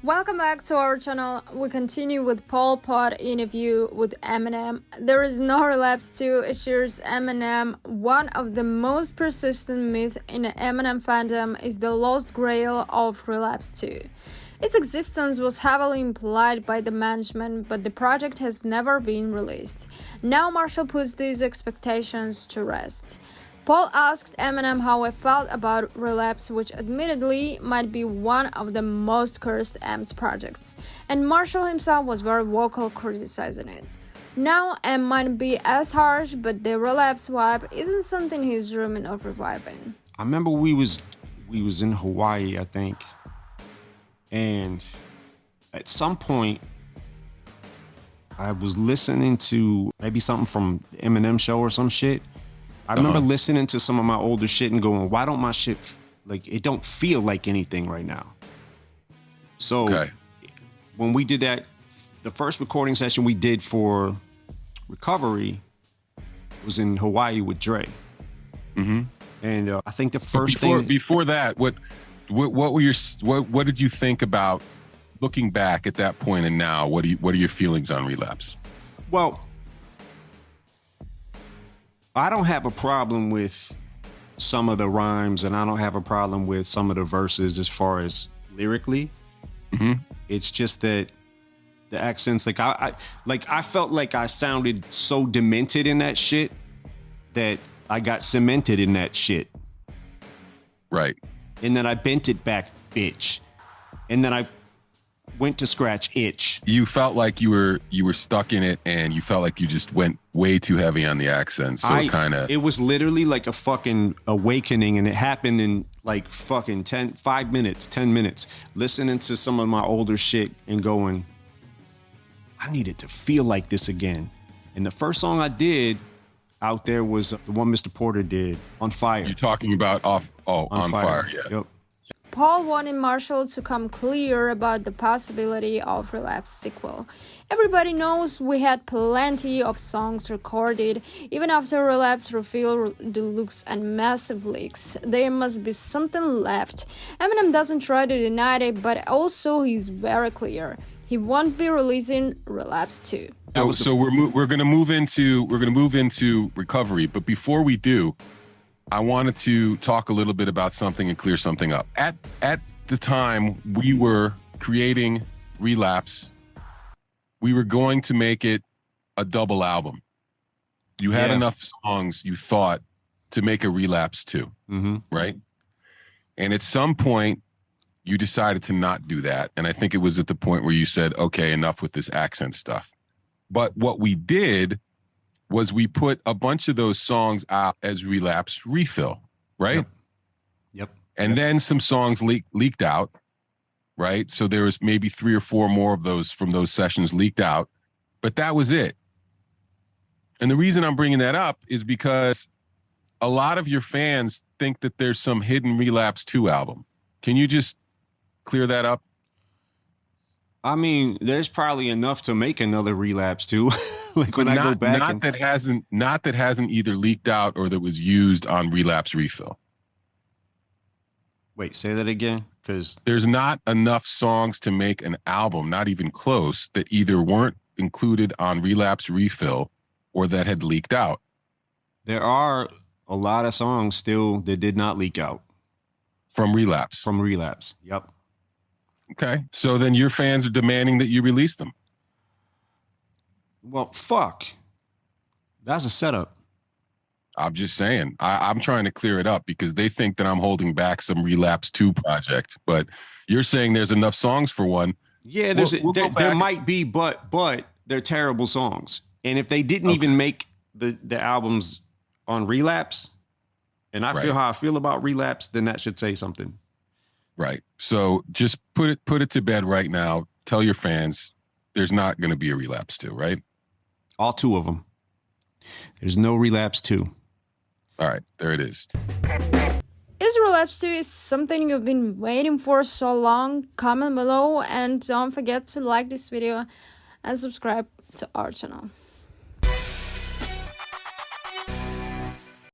Welcome back to our channel. We continue with Pol Pot interview with Eminem. There is no relapse to assures Eminem. One of the most persistent myths in the Eminem fandom is the lost grail of Relapse 2. Its existence was heavily implied by the management, but the project has never been released. Now Marshall puts these expectations to rest. Paul asked Eminem how he felt about Relapse, which admittedly might be one of the most cursed M's projects, and Marshall himself was very vocal criticizing it. Now M might be as harsh, but the Relapse vibe isn't something he's dreaming of reviving. I remember we was in Hawaii, I think, and at some point I was listening to maybe something from the Eminem show or some shit. I remember listening to some of my older shit and going, why don't my shit, it don't feel like anything right now. So when we did that, the first recording session we did for Recovery was in Hawaii with Dre. Mm-hmm. And I think the first thing... Before that, what did you think about looking back at that point and now? What are your feelings on Relapse? Well, I don't have a problem with some of the rhymes, and I don't have a problem with some of the verses as far as lyrically. Mm-hmm. It's just that the accents, I felt like I sounded so demented in that shit that I got cemented in that shit. Right. And then I bent it back, bitch. And then I went to scratch itch. You felt like you were stuck in it, and you felt like you just went way too heavy on the accent. So it was literally like a fucking awakening, and it happened in like fucking 10 minutes, listening to some of my older shit and going, I needed to feel like this again. And the first song I did out there was the one Mr. Porter did, On Fire. You're talking about On Fire, yeah. Yep. Paul wanted Marshall to come clear about the possibility of Relapse sequel. Everybody knows we had plenty of songs recorded. Even after Relapse revealed deluxe and massive leaks, there must be something left. Eminem doesn't try to deny it, but also he's very clear. He won't be releasing Relapse 2. So we're gonna move into Recovery, but before we do, I wanted to talk a little bit about something and clear something up. At the time we were creating Relapse, we were going to make it a double album. You had enough songs, you thought, to make a Relapse 2, right? And at some point, you decided to not do that. And I think it was at the point where you said, okay, enough with this accent stuff. But what we did was we put a bunch of those songs out as Relapse Refill, right? Yep. And then some songs leaked out, right? So there was maybe 3 or 4 more of those from those sessions leaked out, but that was it. And the reason I'm bringing that up is because a lot of your fans think that there's some hidden Relapse 2 album. Can you just clear that up? I mean, there's probably enough to make another Relapse 2. Like when I go back, that hasn't either leaked out or that was used on Relapse Refill. Wait, say that again, because there's not enough songs to make an album, not even close, that either weren't included on Relapse Refill or that had leaked out. There are a lot of songs still that did not leak out from Relapse. From Relapse, yep. Okay, so then your fans are demanding that you release them. Well, fuck. That's a setup. I'm just saying. I'm trying to clear it up because they think that I'm holding back some Relapse 2 project. But you're saying there's enough songs for one. Yeah, there might be, but they're terrible songs. And if they didn't even make the albums on Relapse, and I feel how I feel about Relapse, then that should say something. Right. So just put it to bed right now. Tell your fans there's not going to be a Relapse 2, right? All 2 of them. There's no Relapse 2. All right, there it is. Is Relapse 2 something you've been waiting for so long? Comment below and don't forget to like this video and subscribe to our channel.